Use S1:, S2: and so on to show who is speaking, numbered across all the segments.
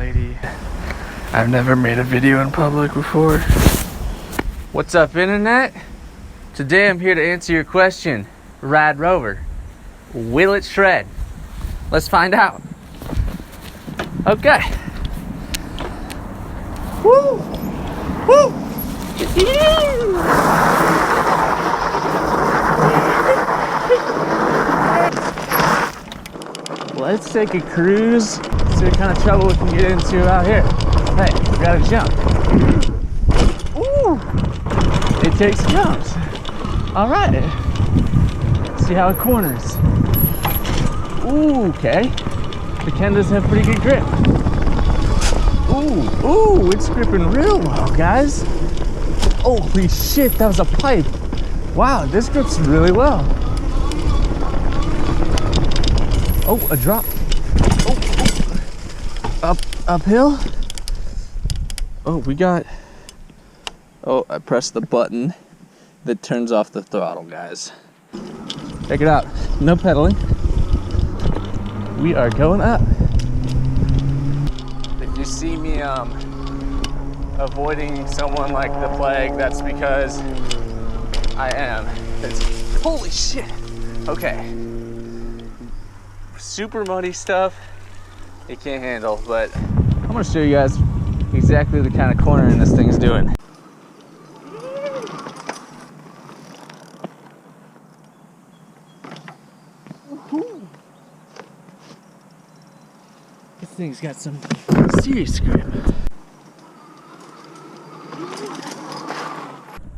S1: lady. I've never made a video in public before. What's up, internet? Today I'm here to answer your question. RadRover, will it shred? Let's find out. Okay. Woo! Woo! Let's take a cruise, see what kind of trouble we can get into out here. Hey, we gotta jump. Ooh! It takes jumps. All right. Let's see how it corners. Ooh, okay. The Kendas have pretty good grip. Ooh, it's gripping real well, guys. Holy shit, that was a pipe. Wow, this grips really well. Oh, a drop. Oh. Uphill. Oh, we got... Oh, I pressed the button that turns off the throttle, guys. Check it out. No pedaling. We are going up. If you see me avoiding someone like the plague, that's because I am. Holy shit. Okay. Super muddy stuff it can't handle, but I'm gonna show you guys exactly the kind of cornering this thing's doing. This thing's got some serious grip.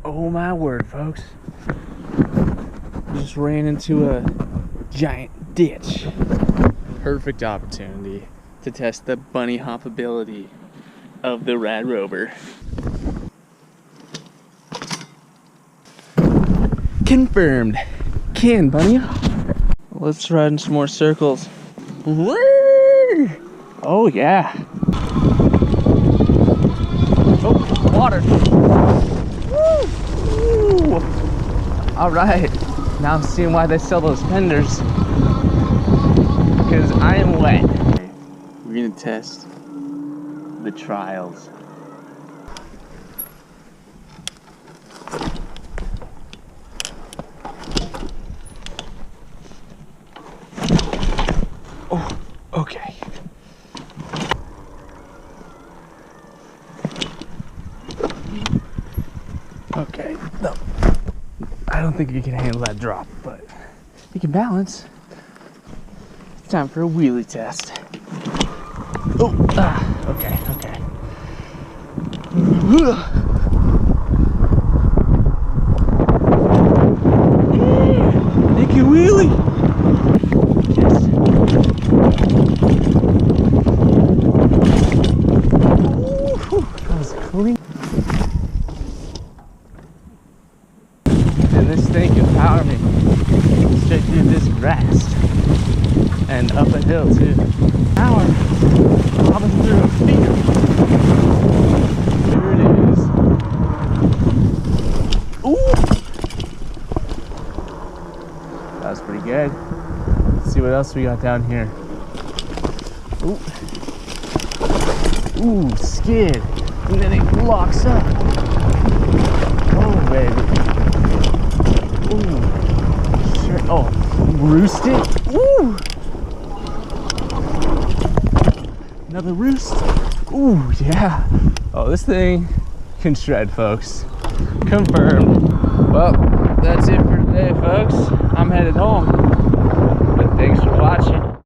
S1: Oh my word, folks. Just ran into a giant ditch. Perfect opportunity to test the bunny hop ability of the RadRover. Confirmed. Can bunny hop. Let's ride in some more circles. Woo! Oh yeah. Oh, water. Woo! All right. Now I'm seeing why they sell those fenders. Because I am wet. We're gonna test the trials. Oh, okay. Okay, no. I don't think you can handle that drop, but you can balance. Time for a wheelie test. Oh, okay. Make a wheelie. Yes. Ooh, that was clean. And this thing can power me straight through this grass. And up a hill too. Power popping through a field. There it is. Ooh! That was pretty good. Let's see what else we got down here. Ooh. Ooh, skid. And then it locks up. Oh, baby. Ooh. Sure. Oh, roosted. Ooh! Another roost. Ooh, yeah. Oh, this thing can shred, folks. Confirmed. Well, that's it for today, folks. I'm headed home. But thanks for watching.